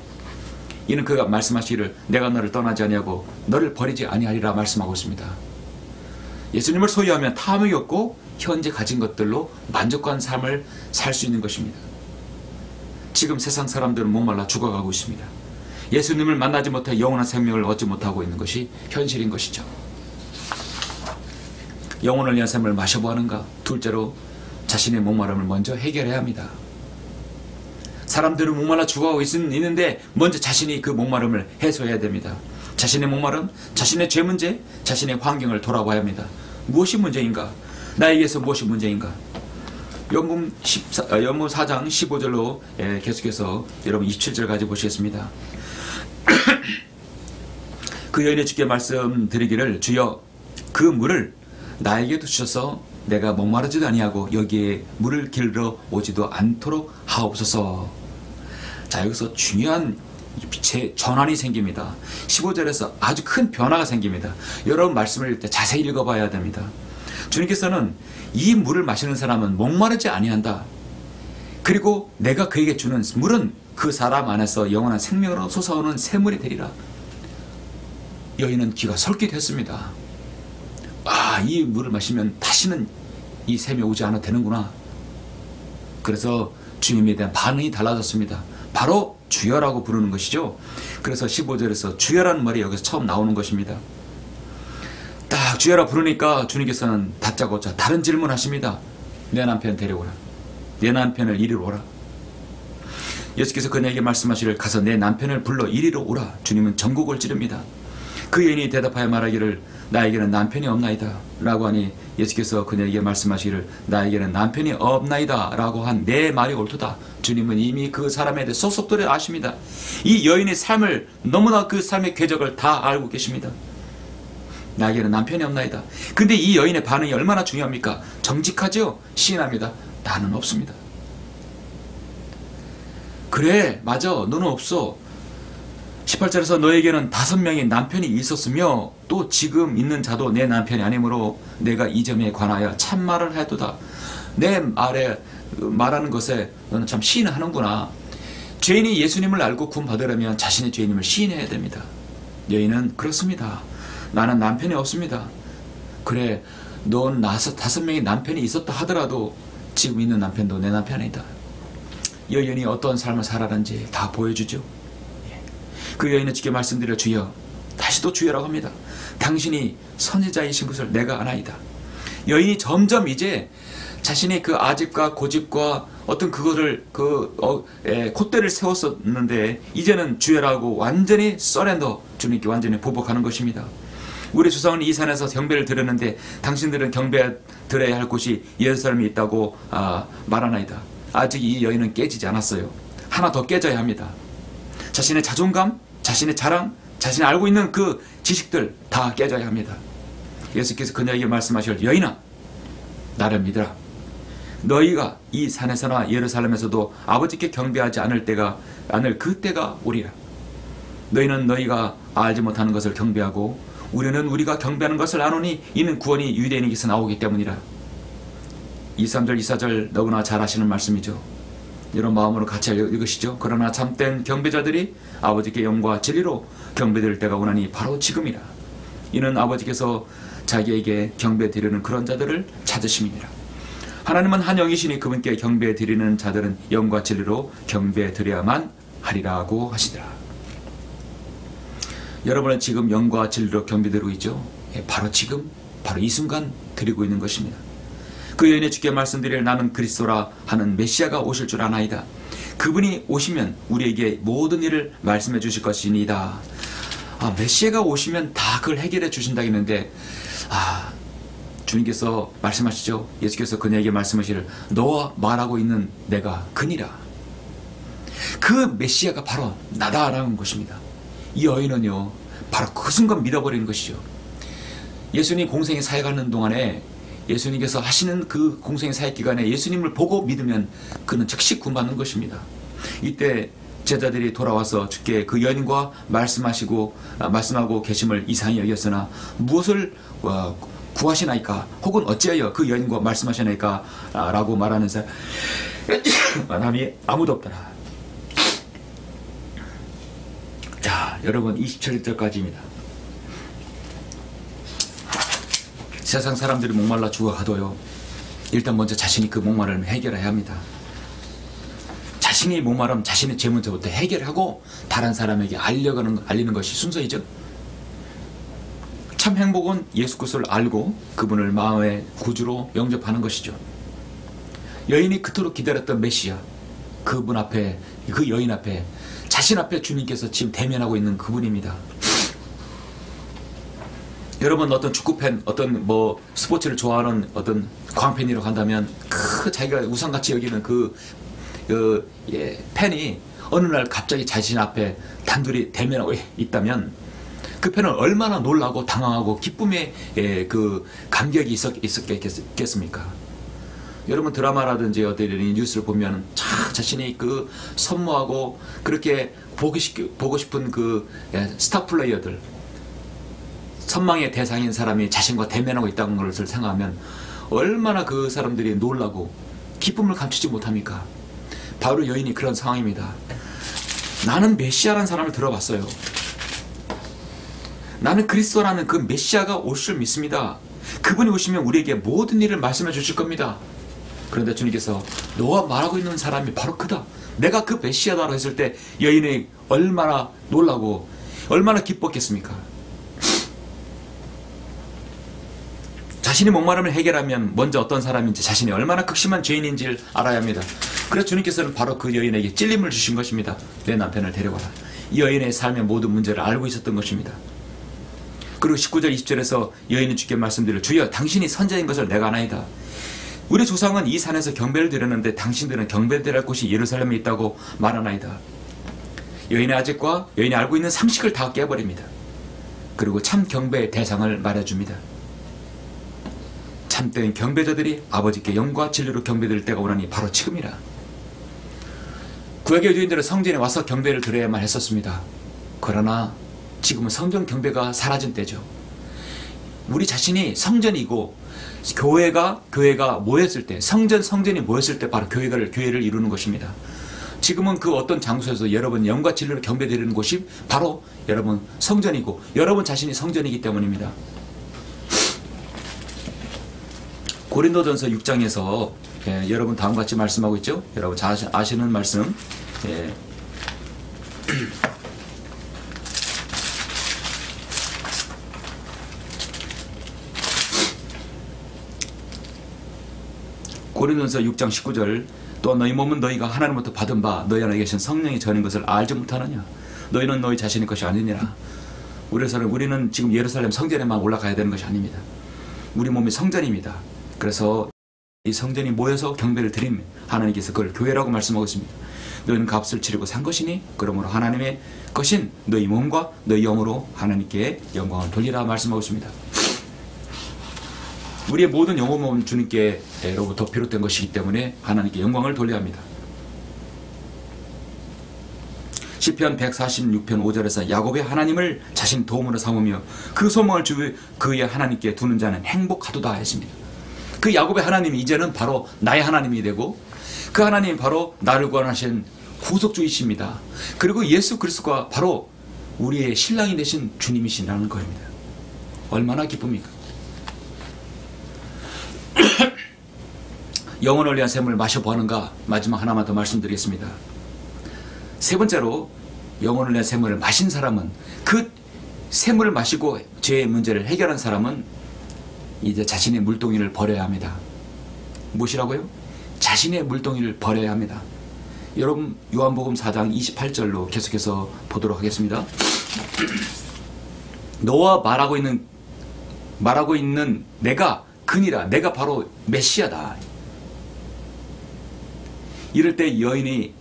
이는 그가 말씀하시기를 내가 너를 떠나지 아니하고 너를 버리지 아니하리라 말씀하고 있습니다. 예수님을 소유하면 탐욕이 없고 현재 가진 것들로 만족한 삶을 살 수 있는 것입니다. 지금 세상 사람들은 목말라 죽어가고 있습니다. 예수님을 만나지 못해 영원한 생명을 얻지 못하고 있는 것이 현실인 것이죠. 영혼을 위한 샘을 마셔보았는가? 둘째로 자신의 목마름을 먼저 해결해야 합니다. 사람들은 목말라 죽어가고 있는데 먼저 자신이 그 목마름을 해소해야 됩니다. 자신의 목마름, 자신의 죄 문제, 자신의 환경을 돌아봐야 합니다. 무엇이 문제인가? 나에게서 무엇이 문제인가? 연금 4장 15절로 계속해서 여러분 27절까지 보시겠습니다. 그 여인의 주께 말씀드리기를 주여 그 물을 나에게도 주셔서 내가 목마르지도 아니하고 여기에 물을 길러 오지도 않도록 하옵소서. 자, 여기서 중요한 빛의 전환이 생깁니다. 15절에서 아주 큰 변화가 생깁니다. 여러분 말씀을 읽을 때 자세히 읽어봐야 됩니다. 주님께서는 이 물을 마시는 사람은 목마르지 아니한다. 그리고 내가 그에게 주는 물은 그 사람 안에서 영원한 생명으로 솟아오는 샘물이 되리라. 여인은 귀가 솔깃했습니다. 이 물을 마시면 다시는 이 샘이 오지 않아도 되는구나. 그래서 주님에 대한 반응이 달라졌습니다. 바로 주여라고 부르는 것이죠. 그래서 15절에서 주여라는 말이 여기서 처음 나오는 것입니다. 딱 주여라 부르니까 주님께서는 다짜고짜 다른 질문하십니다. 내 남편 데려오라. 내 남편을 이리로 오라. 예수께서 그녀에게 말씀하시기를 가서 내 남편을 불러 이리로 오라. 주님은 전곡을 찌릅니다. 그 여인이 대답하여 말하기를 나에게는 남편이 없나이다 라고 하니 예수께서 그녀에게 말씀하시기를 나에게는 남편이 없나이다 라고 한 내 말이 옳도다. 주님은 이미 그 사람에 대해 속속들이 아십니다. 이 여인의 삶을 너무나 그 삶의 궤적을 다 알고 계십니다. 나에게는 남편이 없나이다. 근데 이 여인의 반응이 얼마나 중요합니까? 정직하죠? 시인합니다. 나는 없습니다. 그래 맞아 너는 없어. 18절에서 너에게는 5명의 남편이 있었으며 또 지금 있는 자도 내 남편이 아니므로 내가 이 점에 관하여 참말을 해도다. 내 말하는 것에 너는 참 시인하는구나. 죄인이 예수님을 알고 구원받으려면 자신의 죄인임을 시인해야 됩니다. 여인은 그렇습니다. 나는 남편이 없습니다. 그래 넌 5명의 남편이 있었다 하더라도 지금 있는 남편도 내 남편이다. 여인이 어떤 삶을 살아는지 다 보여주죠. 그 여인은 주께 말씀드려 주여 다시 또 주여라고 합니다. 당신이 선지자이신 것을 내가 아나이다. 여인이 점점 이제 자신의 그 아집과 고집과 어떤 그거를 콧대를 세웠었는데 이제는 주여라고 완전히 서렌더 주님께 완전히 보복하는 것입니다. 우리 조상은 이 산에서 경배를 드렸는데 당신들은 경배 드려야 할 곳이 예루살렘이 있다고 말하나이다. 아직 이 여인은 깨지지 않았어요. 하나 더 깨져야 합니다. 자신의 자존감, 자신의 자랑, 자신이 알고 있는 그 지식들 다 깨져야 합니다. 예수께서 그녀에게 말씀하실 여인아 나를 믿으라. 너희가 이 산에서나 예루살렘에서도 아버지께 경배하지 않을 그 때가 오리라. 너희는 너희가 알지 못하는 것을 경배하고 우리는 우리가 경배하는 것을 아노니 이는 구원이 유대인에게서 나오기 때문이라. 23절 24절 너무나 잘 아시는 말씀이죠. 이런 마음으로 같이 읽으시죠. 그러나 참된 경배자들이 아버지께 영과 진리로 경배드릴 때가 오나니 바로 지금이라. 이는 아버지께서 자기에게 경배드리는 그런 자들을 찾으심이니라. 하나님은 한 영이시니 그분께 경배드리는 자들은 영과 진리로 경배드려야만 하리라고 하시더라. 여러분은 지금 영과 진리로 경배드리고 있죠? 바로 지금, 바로 이 순간 드리고 있는 것입니다. 그 여인의 주께 말씀드릴 나는 그리스도라 하는 메시아가 오실 줄 아나이다. 그분이 오시면 우리에게 모든 일을 말씀해 주실 것이니이다. 메시아가 오시면 다 그걸 해결해 주신다 했는데, 주님께서 말씀하시죠. 예수께서 그녀에게 말씀하시기를 너와 말하고 있는 내가 그니라. 그 메시아가 바로 나다라는 것입니다. 이 여인은요, 바로 그 순간 믿어버리는 것이죠. 예수님 공생의 사역하는 동안에 예수님께서 하시는 그 공생의 사역 기간에 예수님을 보고 믿으면 그는 즉시 구원받는 것입니다. 이때 제자들이 돌아와서 주께 그 여인과 말씀하고 계심을 이상히 여겼으나 무엇을 구하시나이까 혹은 어찌하여 그 여인과 말씀하시나이까 라고 말하는 사람이 아무도 없더라. 자, 여러분 27절까지입니다. 세상 사람들이 목말라 죽어가도요, 일단 먼저 자신이 그 목마름을 해결해야 합니다. 자신이 목마름 자신의 죄 문제부터 해결하고 다른 사람에게 알리는 것이 순서이죠. 참 행복은 예수 그리스도를 알고 그분을 마음의 구주로 영접하는 것이죠. 여인이 그토록 기다렸던 메시아, 그분 앞에, 그 여인 앞에, 자신 앞에 주님께서 지금 대면하고 있는 그분입니다. 여러분 어떤 축구팬, 어떤 스포츠를 좋아하는 어떤 광팬이라고 한다면 자기가 우상같이 여기는 팬이 어느 날 갑자기 자신 앞에 단둘이 대면하고 있다면 그 팬은 얼마나 놀라고 당황하고 기쁨의 그 감격이 있었겠습니까? 여러분 드라마라든지 어떤 뉴스를 보면 자신이 그 선모하고 그렇게 보고 싶은 그 스타 플레이어들, 선망의 대상인 사람이 자신과 대면하고 있다는 것을 생각하면 얼마나 그 사람들이 놀라고 기쁨을 감추지 못합니까? 바로 여인이 그런 상황입니다. 나는 메시아라는 사람을 들어봤어요. 나는 그리스도라는 그 메시아가 오실 줄 믿습니다. 그분이 오시면 우리에게 모든 일을 말씀해 주실 겁니다. 그런데 주님께서 너와 말하고 있는 사람이 바로 그다, 내가 그 메시아다라고 했을 때 여인이 얼마나 놀라고 얼마나 기뻤겠습니까? 자신이 목마름을 해결하면 먼저 어떤 사람인지, 자신이 얼마나 극심한 죄인인지를 알아야 합니다. 그래서 주님께서는 바로 그 여인에게 찔림을 주신 것입니다. 내 남편을 데려가라. 이 여인의 삶의 모든 문제를 알고 있었던 것입니다. 그리고 19절 20절에서 여인은 주께 말씀드릴 주여 당신이 선자인 것을 내가 아나이다. 우리 조상은 이 산에서 경배를 드렸는데 당신들은 경배를 드릴 곳이 예루살렘에 있다고 말하나이다. 여인의 아직과 여인이 알고 있는 상식을 다 깨버립니다. 그리고 참 경배의 대상을 말해줍니다. 참된 경배자들이 아버지께 영과 진리로 경배드릴 때가 오나니 바로 지금이라. 구약의 유대인들은 성전에 와서 경배를 드려야만 했었습니다. 그러나 지금은 성전 경배가 사라진 때죠. 우리 자신이 성전이고 교회가 모였을 때, 성전이 모였을 때 바로 교회를 이루는 것입니다. 지금은 그 어떤 장소에서 여러분 영과 진리로 경배드리는 곳이 바로 여러분 성전이고 여러분 자신이 성전이기 때문입니다. 고린도전서 6장에서 여러분 다음과 같이 말씀하고 있죠. 여러분 잘 아시는 말씀. 고린도전서 6장 19절 또 너희 몸은 너희가 하나님부터 받은 바 너희 안에 계신 성령이 전인 것을 알지 못하느냐. 너희는 너희 자신의 것이 아니니라. 우리는 지금 예루살렘 성전에만 올라가야 되는 것이 아닙니다. 우리 몸이 성전입니다. 그래서 이 성전이 모여서 경배를 드림, 하나님께서 그걸 교회라고 말씀하고 있습니다. 너희는 값을 치르고 산 것이니 그러므로 하나님의 것인 너희 몸과 너희 영으로 하나님께 영광을 돌리라 말씀하고 있습니다. 우리의 모든 영혼 몸은 주님께로부터 비롯된 것이기 때문에 하나님께 영광을 돌려야 합니다. 시편 146편 5절에서 야곱의 하나님을 자신 도움으로 삼으며 그 소망을 그의 하나님께 두는 자는 행복하도다 했습니다. 그 야곱의 하나님이 이제는 바로 나의 하나님이 되고 그 하나님이 바로 나를 구원하신 구속주이십니다. 그리고 예수 그리스도가 바로 우리의 신랑이 되신 주님이시라는 겁니다. 얼마나 기쁩니까? 영혼을 위한 샘을 마셔보는가? 마지막 하나만 더 말씀드리겠습니다. 세 번째로 영혼을 위한 샘을 마신 사람은, 그 샘을 마시고 죄의 문제를 해결한 사람은 이제 자신의 물동이를 버려야 합니다. 무엇이라고요? 자신의 물동이를 버려야 합니다. 여러분 요한복음 4장 28절로 계속해서 보도록 하겠습니다. 너와 말하고 있는 내가 그니라, 내가 바로 메시아다. 이럴 때 여인이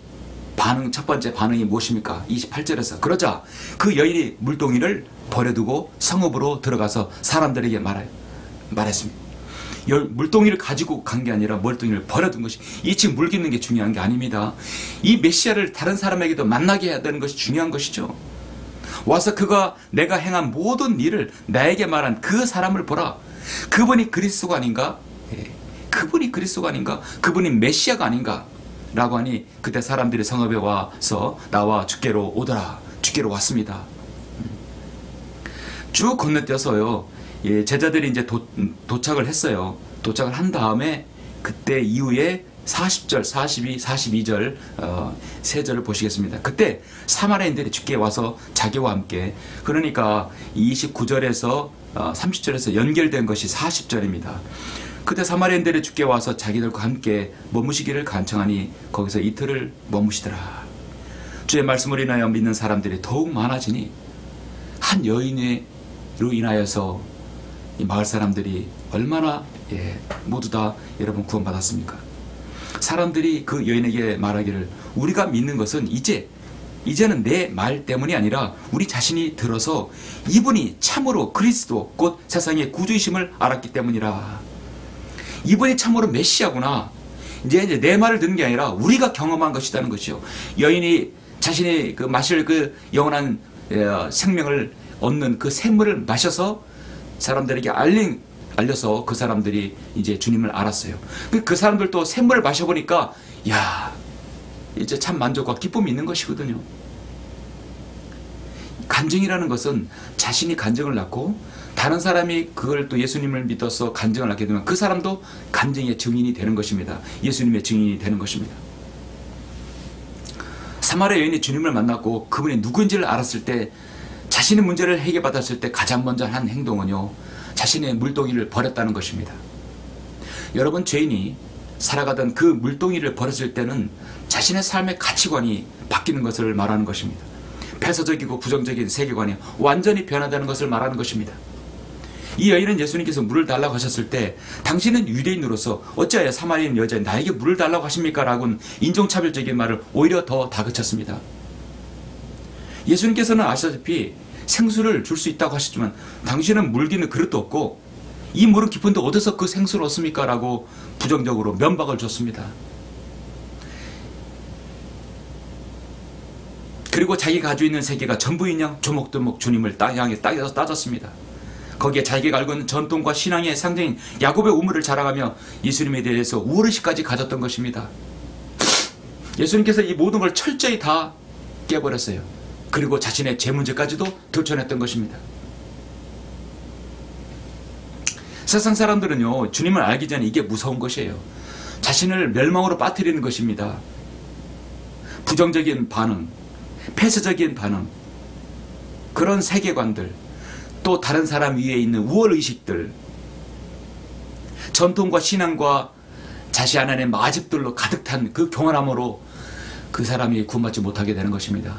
첫 번째 반응이 무엇입니까? 28절에서 그러자 그 여인이 물동이를 버려두고 성읍으로 들어가서 사람들에게 말했습니다. 물동이를 가지고 간 게 아니라 물동이를 버려둔 것이, 이 지금 물 깃는 게 중요한 게 아닙니다. 이 메시아를 다른 사람에게도 만나게 해야 되는 것이 중요한 것이죠. 와서 그가 내가 행한 모든 일을 나에게 말한 그 사람을 보라. 그분이 그리스도가 아닌가? 그분이 그리스도가 아닌가? 그분이 메시아가 아닌가? 라고 하니 그때 사람들이 성읍에 와서 나와 주께로 오더라. 주께로 왔습니다. 쭉 건너뛰어서요, 제자들이 이제 도착을 했어요. 도착을 한 다음에 그때 이후에 40절, 42, 42절 세 절을 보시겠습니다. 그때 사마리아인들이 주께 와서 자기와 함께, 그러니까 29절에서 30절에서 연결된 것이 40절입니다. 그때 사마리아인들이 주께 와서 자기들과 함께 머무시기를 간청하니 거기서 이틀을 머무시더라. 주의 말씀을 인하여 믿는 사람들이 더욱 많아지니 한 여인으로 인하여서 이 마을 사람들이 얼마나 모두 다 여러분 구원받았습니까? 사람들이 그 여인에게 말하기를, 우리가 믿는 것은 이제는 내 말 때문이 아니라 우리 자신이 들어서 이분이 참으로 그리스도 곧 세상의 구주이심을 알았기 때문이라. 이분이 참으로 메시아구나. 이제 내 말을 듣는 게 아니라 우리가 경험한 것이라는 것이죠. 여인이 자신이 마실 그 영원한 생명을 얻는 그 샘물을 마셔서 사람들에게 알려서 그 사람들이 이제 주님을 알았어요. 그 사람들도 샘물을 마셔보니까 이제 참 만족과 기쁨이 있는 것이거든요. 간증이라는 것은 자신이 간증을 낳고 다른 사람이 그걸 또 예수님을 믿어서 간증을 하게 되면 그 사람도 간증의 증인이 되는 것입니다. 예수님의 증인이 되는 것입니다. 사마리아 여인이 주님을 만났고 그분이 누구인지를 알았을 때, 자신의 문제를 해결받았을 때 가장 먼저 한 행동은요, 자신의 물동이를 버렸다는 것입니다. 여러분, 죄인이 살아가던 그 물동이를 버렸을 때는 자신의 삶의 가치관이 바뀌는 것을 말하는 것입니다. 폐쇄적이고 부정적인 세계관이 완전히 변화되는 것을 말하는 것입니다. 이 여인은 예수님께서 물을 달라고 하셨을 때, 당신은 유대인으로서 어찌하여 사마리아인 여자에 나에게 물을 달라고 하십니까? 라고는 인종차별적인 말을 오히려 더 다그쳤습니다. 예수님께서는 아시다시피 생수를 줄 수 있다고 하셨지만 당신은 물 기는 그릇도 없고 이 물은 깊은데 어디서 그 생수를 얻습니까? 라고 부정적으로 면박을 줬습니다. 그리고 자기가 가지고 있는 세계가 전부인 양 조목조목 주님을 향해 따졌습니다. 거기에 자기가 알고 있는 전통과 신앙의 상징인 야곱의 우물을 자랑하며 예수님에 대해서 우월의식까지 가졌던 것입니다. 예수님께서 이 모든 걸 철저히 다 깨버렸어요. 그리고 자신의 제 문제까지도 들춰냈던 것입니다. 세상 사람들은요, 주님을 알기 전에 이게 무서운 것이에요. 자신을 멸망으로 빠뜨리는 것입니다. 부정적인 반응, 폐쇄적인 반응, 그런 세계관들, 또 다른 사람 위에 있는 우월의식들, 전통과 신앙과 자신 안에 마집들로 가득 탄 그 교만함으로 그 사람이 구원받지 못하게 되는 것입니다.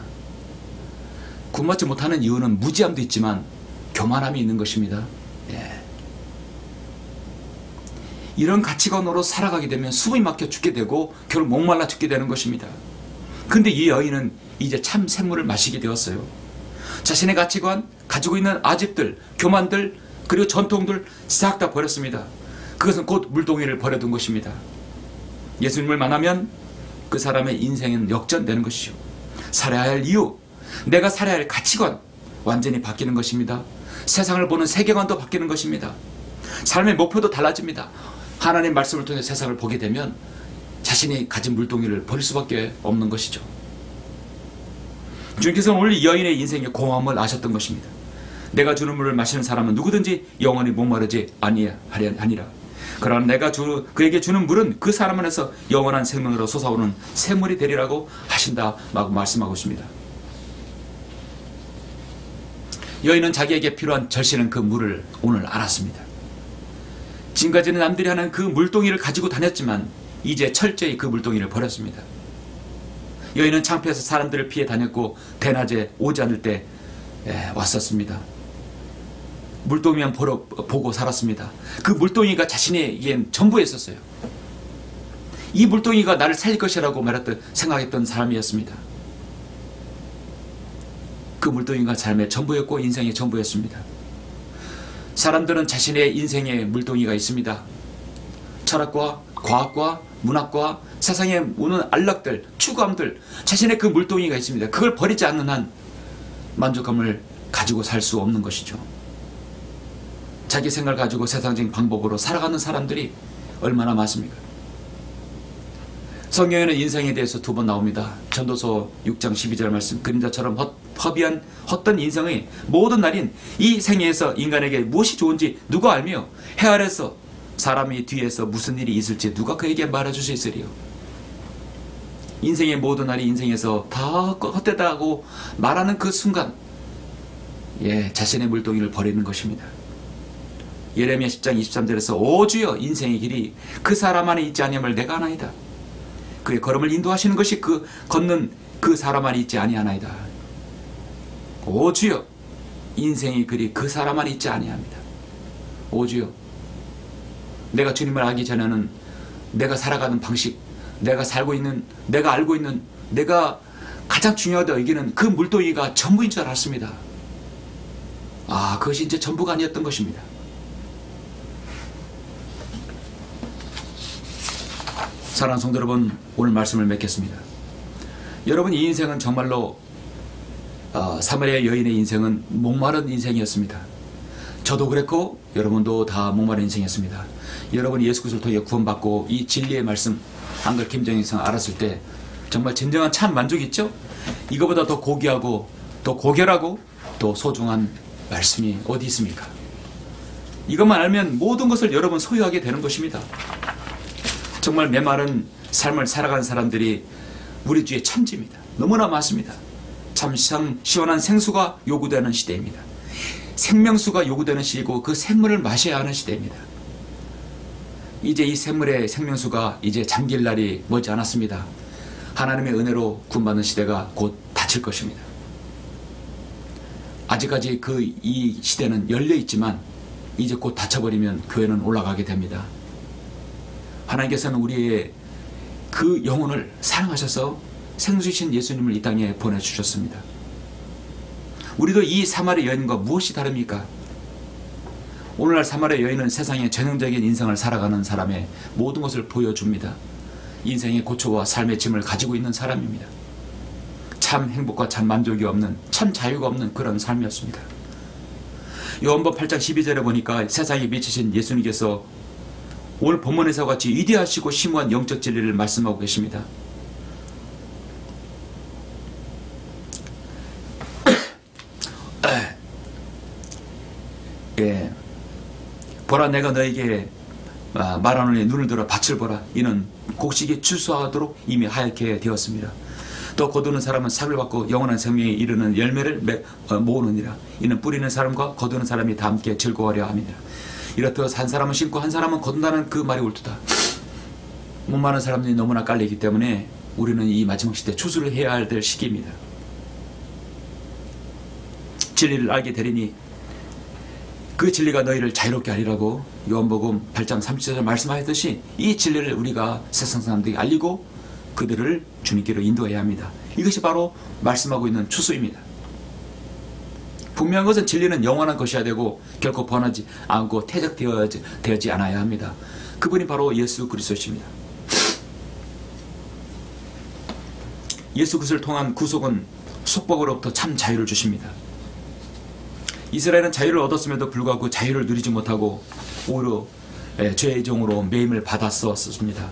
구원받지 못하는 이유는 무지함도 있지만 교만함이 있는 것입니다. 이런 가치관으로 살아가게 되면 숨이 막혀 죽게 되고 결국 목말라 죽게 되는 것입니다. 근데 이 여인은 이제 참 샘물을 마시게 되었어요. 자신의 가치관, 가지고 있는 아집들, 교만들, 그리고 전통들 싹 다 버렸습니다. 그것은 곧 물동이를 버려둔 것입니다. 예수님을 만나면 그 사람의 인생은 역전되는 것이죠. 살아야 할 이유, 내가 살아야 할 가치관 완전히 바뀌는 것입니다. 세상을 보는 세계관도 바뀌는 것입니다. 삶의 목표도 달라집니다. 하나님의 말씀을 통해 세상을 보게 되면 자신이 가진 물동이를 버릴 수밖에 없는 것이죠. 주님께서는 오늘 이 여인의 인생의 공허함을 아셨던 것입니다. 내가 주는 물을 마시는 사람은 누구든지 영원히 목마르지 아니라. 그러나 내가 그에게 주는 물은 그 사람 안에서 영원한 생명으로 솟아오는 샘물이 되리라고 하신다 라고 말씀하고 있습니다. 여인은 자기에게 필요한 절실한 그 물을 오늘 알았습니다. 지금까지는 남들이 하는 그 물동이를 가지고 다녔지만 이제 철저히 그 물동이를 버렸습니다. 여인은 창피해서 사람들을 피해 다녔고 대낮에 오지 않을 때 왔었습니다. 물동이만 보고 살았습니다. 그 물동이가 자신에겐 전부였었어요. 이 물동이가 나를 살릴 것이라고 생각했던 사람이었습니다. 그 물동이가 삶의 전부였고 인생의 전부였습니다. 사람들은 자신의 인생에 물동이가 있습니다. 철학과 과학과 문학과 세상에 오는 안락들, 추구함들, 자신의 그 물동이가 있습니다. 그걸 버리지 않는 한 만족감을 가지고 살 수 없는 것이죠. 자기 생각을 가지고 세상적인 방법으로 살아가는 사람들이 얼마나 많습니까? 성경에는 인생에 대해서 2번 나옵니다. 전도서 6장 12절 말씀, 그림자처럼 허비한 헛된 인생의 모든 날인 이 생애에서 인간에게 무엇이 좋은지 누가 알며 해 아래서 사람이 뒤에서 무슨 일이 있을지 누가 그에게 말해줄 수 있으리요. 인생의 모든 날이 인생에서 다 헛되다고 말하는 그 순간 자신의 물동이를 버리는 것입니다. 예레미야 10장 23절에서 오 주여 인생의 길이 그 사람 안에 있지 아니함을 내가 아나이다. 그의 걸음을 인도하시는 것이 그 걷는 그 사람 안에 있지 아니하나이다. 오 주여 인생의 길이 그 사람 안에 있지 아니합니다. 오 주여 내가 주님을 알기 전에는 내가 살아가는 방식, 내가 살고 있는, 내가 알고 있는, 내가 가장 중요하다고 여기는 그 물동이가 전부인 줄 알았습니다. 그것이 이제 전부가 아니었던 것입니다. 사랑하는 성도 여러분, 오늘 말씀을 맺겠습니다. 여러분, 이 인생은 정말로 사마리아 여인의 인생은 목마른 인생이었습니다. 저도 그랬고 여러분도 다 목마른 인생이었습니다. 여러분이 예수 그리스도를 통해 구원받고 이 진리의 말씀 한글 김정일성 알았을 때 정말 진정한 참 만족이 있죠? 이거보다 더 고귀하고 더 고결하고 더 소중한 말씀이 어디 있습니까? 이것만 알면 모든 것을 여러분 소유하게 되는 것입니다. 정말 메마른 삶을 살아가는 사람들이 우리 주위에 천지입니다. 너무나 많습니다. 참 시원한 생수가 요구되는 시대입니다. 생명수가 요구되는 시이고 그 샘물을 마셔야 하는 시대입니다. 이제 이 샘물의 생명수가 이제 잠길 날이 머지 않았습니다. 하나님의 은혜로 구원받는 시대가 곧 닫힐 것입니다. 아직까지 이 시대는 열려 있지만 이제 곧 닫혀버리면 교회는 올라가게 됩니다. 하나님께서는 우리의 그 영혼을 사랑하셔서 생수이신 예수님을 이 땅에 보내주셨습니다. 우리도 이 사마리아 여인과 무엇이 다릅니까? 오늘날 사마리아 여인은 세상의 전형적인 인생을 살아가는 사람의 모든 것을 보여줍니다. 인생의 고초와 삶의 짐을 가지고 있는 사람입니다. 참 행복과 참 만족이 없는, 참 자유가 없는 그런 삶이었습니다. 요한복음 8장 12절에 보니까 세상에 미치신 예수님께서 오늘 본문에서 같이 위대하시고 심오한 영적 진리를 말씀하고 계십니다. 보라, 내가 너에게 말하노니 눈을 들어 밭을 보라. 이는 곡식이 추수하도록 이미 하얗게 되었습니다. 또 거두는 사람은 삭을 받고 영원한 생명에 이르는 열매를 모으느니라. 이는 뿌리는 사람과 거두는 사람이 다 함께 즐거워하려 합니다. 이렇듯 한 사람은 심고 한 사람은 거둔다는 그 말이 옳도다. 못 많은 사람들이 너무나 깔리기 때문에 우리는 이 마지막 시대 추수를 해야 될 시기입니다. 진리를 알게 되리니 그 진리가 너희를 자유롭게 하리라고 요한복음 8장 30절 말씀하셨듯이 이 진리를 우리가 세상 사람들에게 알리고 그들을 주님께로 인도해야 합니다. 이것이 바로 말씀하고 있는 추수입니다. 분명한 것은 진리는 영원한 것이어야 되고 결코 변하지 않고 퇴적되지 않아야 합니다. 그분이 바로 예수 그리스도십니다. 예수 그리스도를 통한 구속은 속박으로부터 참 자유를 주십니다. 이스라엘은 자유를 얻었음에도 불구하고 그 자유를 누리지 못하고 오히려 죄의 종으로 매임을 받았었습니다.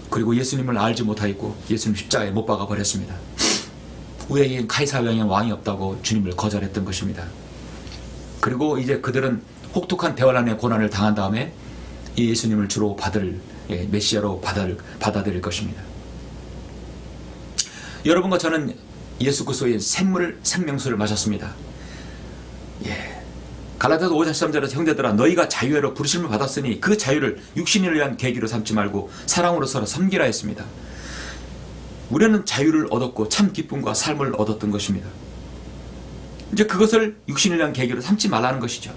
그리고 예수님을 알지 못하였고 예수님 십자가에 못 박아 버렸습니다. 우리에겐 카이사르 왕이 없다고 주님을 거절했던 것입니다. 그리고 이제 그들은 혹독한 대환란의 고난을 당한 다음에 이 예수님을 주로 메시아로 받아들일 것입니다. 여러분과 저는 예수 그리스도의 샘물 생명수를 마셨습니다. 갈라디아서 5장 13절에서 형제들아 너희가 자유회로 부르심을 받았으니 그 자유를 육신을 위한 계기로 삼지 말고 사랑으로 서로 섬기라 했습니다. 우리는 자유를 얻었고 참 기쁨과 삶을 얻었던 것입니다. 이제 그것을 육신을 위한 계기로 삼지 말라는 것이죠.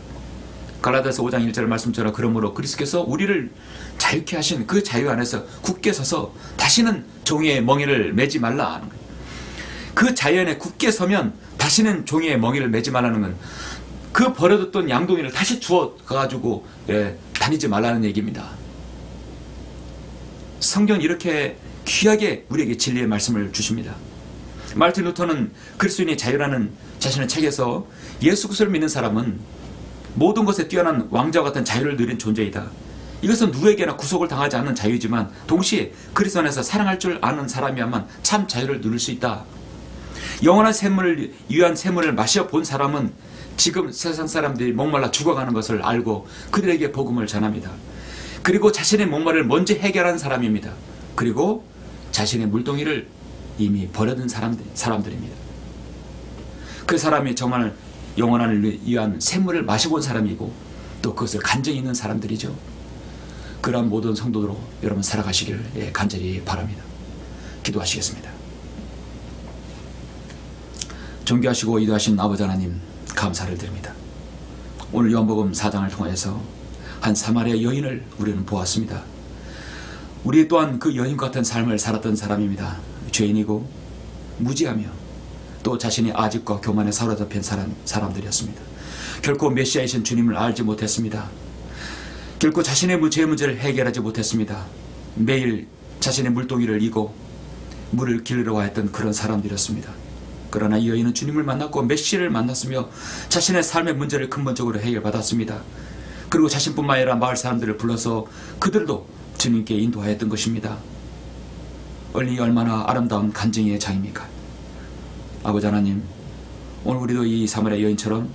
갈라디아서 5장 1절 말씀처럼 그러므로 그리스도께서 우리를 자유케 하신 그 자유 안에서 굳게 서서 다시는 종의 멍에를 매지 말라 하는 거예요. 그 자유 안에 굳게 서면 다시는 종의 멍에를 매지 말라는 건 그 버려뒀던 양동이를 다시 주워가지고 다니지 말라는 얘기입니다. 성경은 이렇게 귀하게 우리에게 진리의 말씀을 주십니다. 마르틴 루터는 그리스도인의 자유라는 자신의 책에서 예수 그리스도를 믿는 사람은 모든 것에 뛰어난 왕자와 같은 자유를 누린 존재이다. 이것은 누구에게나 구속을 당하지 않는 자유이지만 동시에 그리스도 안에서 사랑할 줄 아는 사람이야만 참 자유를 누릴 수 있다. 영원한 샘물을 위한 샘물을 마셔본 사람은 지금 세상 사람들이 목말라 죽어가는 것을 알고 그들에게 복음을 전합니다. 그리고 자신의 목마를 먼저 해결한 사람입니다. 그리고 자신의 물동이를 이미 버려둔 사람들입니다. 그 사람이 정말 영원한을 위한 샘물을 마셔본 사람이고 또 그것을 간증이 있는 사람들이죠. 그런 모든 성도로 여러분 살아가시길 간절히 바랍니다. 기도하시겠습니다. 존귀하시고 위대하신 아버지 하나님 감사를 드립니다. 오늘 요한복음 4장을 통해서 한 사마리아 여인을 우리는 보았습니다. 우리 또한 그 여인 같은 삶을 살았던 사람입니다. 죄인이고 무지하며 또 자신이 아집과 교만에 사로잡힌 사람들이었습니다. 결코 메시아이신 주님을 알지 못했습니다. 결코 자신의 죄 문제를 해결하지 못했습니다. 매일 자신의 물동이를 이고 물을 길르러 했던 그런 사람들이었습니다. 그러나 이 여인은 주님을 만났고 메시아를 만났으며 자신의 삶의 문제를 근본적으로 해결받았습니다. 그리고 자신뿐만 아니라 마을 사람들을 불러서 그들도 주님께 인도하였던 것입니다. 얼마나 아름다운 간증의 장입니까? 아버지 하나님, 오늘 우리도 이 사마리아 여인처럼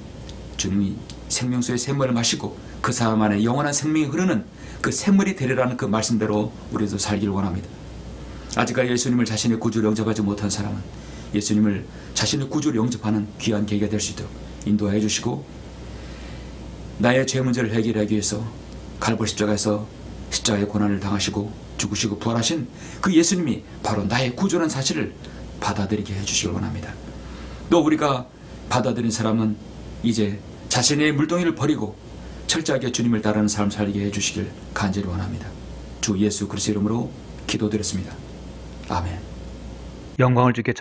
주님이 생명수의 샘물을 마시고 그 사람 안에 영원한 생명이 흐르는 그 샘물이 되리라는 그 말씀대로 우리도 살기를 원합니다. 아직까지 예수님을 자신의 구주로 영접하지 못한 사람은 예수님을 자신의 구주로 영접하는 귀한 계기가 될 수 있도록 인도해 주시고 나의 죄 문제를 해결하기 위해서 갈보리 십자가에서 십자가의 고난을 당하시고 죽으시고 부활하신 그 예수님이 바로 나의 구주라는 사실을 받아들이게 해주시길 원합니다. 또 우리가 받아들인 사람은 이제 자신의 물동이를 버리고 철저하게 주님을 따르는 삶을 살게 해주시길 간절히 원합니다. 주 예수 그리스도 이름으로 기도드렸습니다. 아멘. 영광을 주께